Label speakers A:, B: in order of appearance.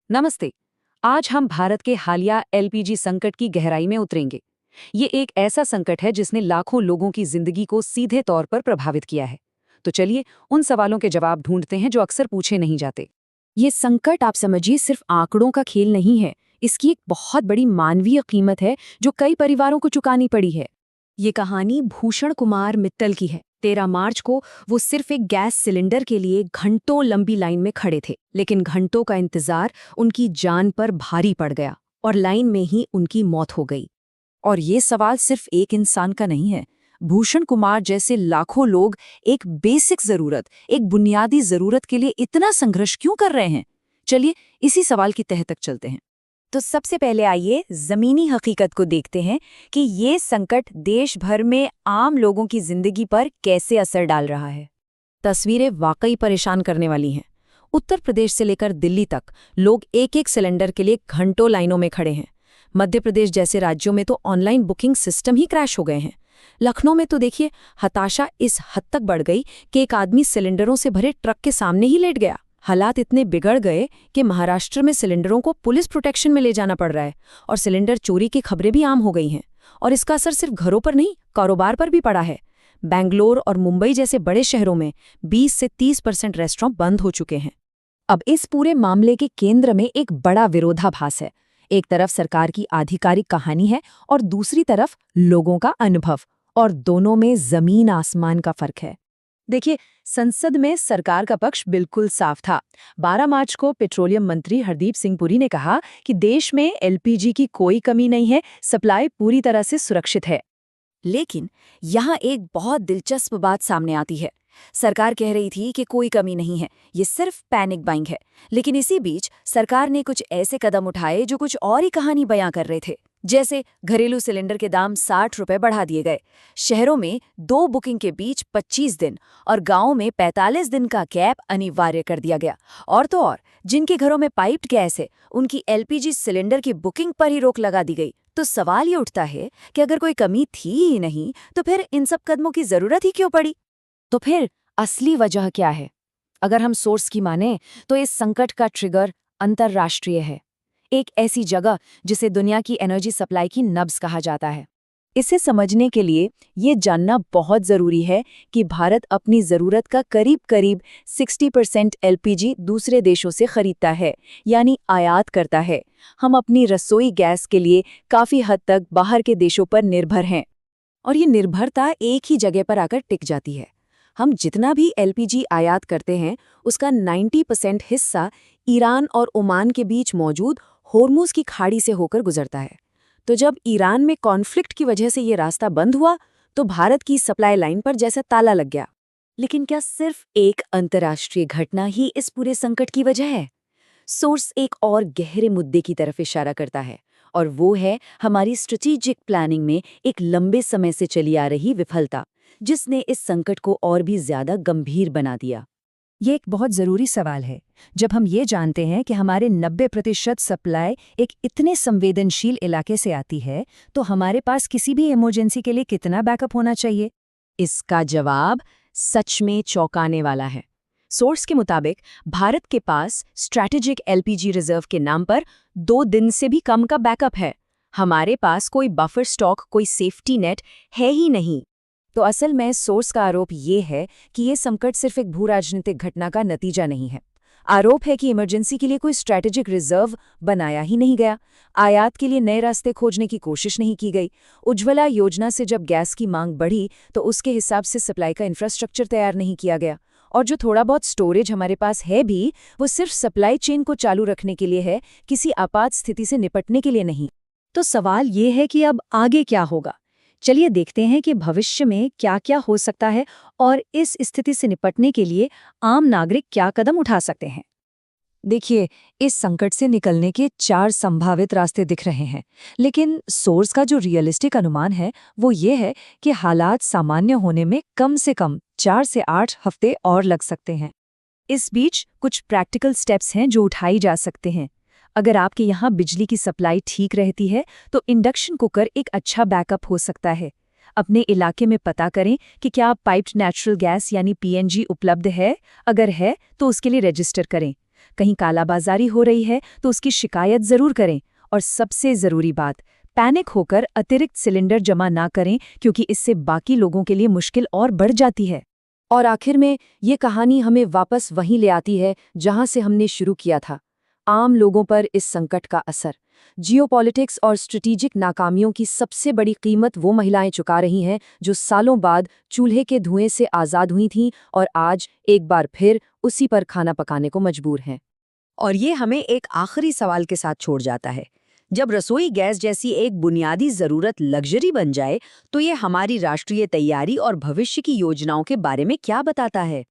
A: नमस्ते। आज हम भारत के हालिया एलपीजी संकट की गहराई में उतरेंगे। ये एक ऐसा संकट है जिसने लाखों लोगों की जिंदगी को सीधे तौर पर प्रभावित किया है। तो चलिए उन सवालों के जवाब ढूंढते हैं जो अक्सर पूछे नहीं जाते।
B: ये संकट आप समझिए सिर्फ आंकड़ों का खेल नहीं है। इसकी एक बहुत बड़ी मानवीय कीमत है जो कई परिवारों को चुकानी पड़ी है। ये कहानी भूषण कुमार मित्तल की है। 13 मार्च को वो सिर्फ एक गैस सिलेंडर के लिए घंटों लंबी लाइन में खड़े थे, लेकिन घंटों का इंतजार उनकी जान पर भारी पड़ गया और लाइन में ही उनकी मौत हो गई।
A: और ये सवाल सिर्फ एक इंसान का नहीं है। भूषण कुमार जैसे लाखों लोग एक बेसिक जरूरत, एक बुनियादी जरूरत के लिए इतना संघर्ष क्यों कर रहे हैं? चलिए इसी सवाल की तह तक चलते हैं।
B: तो सबसे पहले आइए जमीनी हकीकत को देखते हैं कि ये संकट देश भर में आम लोगों की जिंदगी पर कैसे असर डाल रहा है। तस्वीरें वाकई परेशान करने वाली हैं। उत्तर प्रदेश से लेकर दिल्ली तक लोग एक एक सिलेंडर के लिए घंटों लाइनों में खड़े हैं। मध्य प्रदेश जैसे राज्यों में तो ऑनलाइन बुकिंग सिस्टम ही क्रैश हो गए हैं। लखनऊ में तो देखिए हताशा इस हद तक बढ़ गई कि एक आदमी सिलेंडरों से भरे ट्रक के सामने ही लेट गया। हालात इतने बिगड़ गए कि महाराष्ट्र में सिलेंडरों को पुलिस प्रोटेक्शन में ले जाना पड़ रहा है और सिलेंडर चोरी की खबरें भी आम हो गई हैं। और इसका असर सिर्फ घरों पर नहीं, कारोबार पर भी पड़ा है। बेंगलोर और मुंबई जैसे बड़े शहरों में 20 से 30% रेस्टोरेंट बंद हो चुके हैं। अब इस पूरे मामले के केंद्र में एक बड़ा विरोधाभास है। एक तरफ सरकार की आधिकारिक कहानी है और दूसरी तरफ लोगों का अनुभव, और दोनों में जमीन आसमान का फर्क है। देखिए, संसद में सरकार का पक्ष बिल्कुल साफ था। 12 मार्च को पेट्रोलियम मंत्री हरदीप सिंह पुरी ने कहा कि देश में एलपीजी की कोई कमी नहीं है, सप्लाई पूरी तरह से सुरक्षित है। लेकिन यहाँ एक बहुत दिलचस्प बात सामने आती है। सरकार कह रही थी कि कोई कमी नहीं है, ये सिर्फ पैनिक बाइंग है। लेकिन इसी बीच सरकार ने कुछ ऐसे कदम उठाए जो कुछ और ही कहानी बयां कर रहे थे। जैसे घरेलू सिलेंडर के दाम 60 रुपए बढ़ा दिए गए, शहरों में 2 बुकिंग के बीच 25 दिन और गांवों में 45 दिन का गैप अनिवार्य कर दिया गया। और तो और जिनके घरों में पाइप्ड गैस है, उनकी एलपीजी सिलेंडर की बुकिंग पर ही रोक लगा दी गई। तो सवाल ये उठता है कि अगर कोई कमी थी ही नहीं तो फिर इन सब कदमों की जरूरत ही क्यों पड़ी? तो फिर असली वजह क्या है? अगर हम सोर्स की माने तो इस संकट का ट्रिगर अंतर्राष्ट्रीय है। एक ऐसी जगह जिसे दुनिया की एनर्जी सप्लाई की नब्ज कहा जाता है। इसे समझने के लिए ये जानना बहुत जरूरी है कि भारत अपनी जरूरत का करीब करीब 60% एलपीजी दूसरे देशों से खरीदता है, यानी आयात करता है। हम अपनी रसोई गैस के लिए काफी हद तक बाहर के देशों पर निर्भर हैं, और ये निर्भरता एक ही जगह पर आकर टिक जाती है। हम जितना भी एलपीजी आयात करते हैं उसका 90% हिस्सा ईरान और ओमान के बीच मौजूद होर्मुज की खाड़ी से होकर गुजरता है। तो जब ईरान में कॉन्फ्लिक्ट की वजह से ये रास्ता बंद हुआ तो भारत की सप्लाई लाइन पर जैसे ताला लग गया। लेकिन क्या सिर्फ एक अंतर्राष्ट्रीय घटना ही इस पूरे संकट की वजह है? सोर्स एक और गहरे मुद्दे की तरफ इशारा करता है, और वो है हमारी स्ट्रेटेजिक प्लानिंग में एक लंबे समय से चली आ रही विफलता, जिसने इस संकट को और भी ज्यादा गंभीर बना दिया। ये एक बहुत ज़रूरी सवाल है। जब हम ये जानते हैं कि हमारे 90% सप्लाई एक इतने संवेदनशील इलाके से आती है, तो हमारे पास किसी भी इमरजेंसी के लिए कितना बैकअप होना चाहिए? इसका जवाब सच में चौंकाने वाला है। सोर्स के मुताबिक भारत के पास स्ट्रैटेजिक एलपीजी रिजर्व के नाम पर 2 दिन से भी कम का बैकअप है। हमारे पास कोई बफर स्टॉक, कोई सेफ्टी नेट है ही नहीं। तो असल में सोर्स का आरोप ये है कि ये संकट सिर्फ एक भू-राजनीतिक घटना का नतीजा नहीं है। आरोप है कि इमरजेंसी के लिए कोई स्ट्रैटेजिक रिजर्व बनाया ही नहीं गया, आयात के लिए नए रास्ते खोजने की कोशिश नहीं की गई। उज्ज्वला योजना से जब गैस की मांग बढ़ी तो उसके हिसाब से सप्लाई का इंफ्रास्ट्रक्चर तैयार नहीं किया गया, और जो थोड़ा बहुत स्टोरेज हमारे पास है भी, वो सिर्फ सप्लाई चेन को चालू रखने के लिए है, किसी आपात स्थिति से निपटने के लिए नहीं। तो सवाल ये है कि अब आगे क्या होगा? चलिए देखते हैं कि भविष्य में क्या क्या हो सकता है और इस स्थिति से निपटने के लिए आम नागरिक क्या कदम उठा सकते हैं। देखिए, इस संकट से निकलने के 4 संभावित रास्ते दिख रहे हैं, लेकिन सोर्स का जो रियलिस्टिक अनुमान है वो ये है कि हालात सामान्य होने में कम से कम 4 से 8 हफ्ते और लग सकते हैं। इस बीच कुछ प्रैक्टिकल स्टेप्स हैं जो उठाई जा सकते हैं। अगर आपके यहाँ बिजली की सप्लाई ठीक रहती है तो इंडक्शन कुकर एक अच्छा बैकअप हो सकता है। अपने इलाके में पता करें कि क्या पाइप्ड नेचुरल गैस यानी पीएनजी उपलब्ध है। अगर है तो उसके लिए रजिस्टर करें। कहीं कालाबाजारी हो रही है तो उसकी शिकायत जरूर करें। और सबसे जरूरी बात, पैनिक होकर अतिरिक्त सिलेंडर जमा ना करें, क्योंकि इससे बाकी लोगों के लिए मुश्किल और बढ़ जाती है।
A: और आखिर में ये कहानी हमें वापस वहीं ले आती है जहां से हमने शुरू किया था, आम लोगों पर इस संकट का असर। जियोपॉलिटिक्स और स्ट्रेटेजिक नाकामियों की सबसे बड़ी कीमत वो महिलाएं चुका रही हैं जो सालों बाद चूल्हे के धुएं से आज़ाद हुई थीं और आज एक बार फिर उसी पर खाना पकाने को मजबूर हैं।
B: और ये हमें एक आखिरी सवाल के साथ छोड़ जाता है। जब रसोई गैस जैसी एक बुनियादी ज़रूरत लग्जरी बन जाए, तो ये हमारी राष्ट्रीय तैयारी और भविष्य की योजनाओं के बारे में क्या बताता है?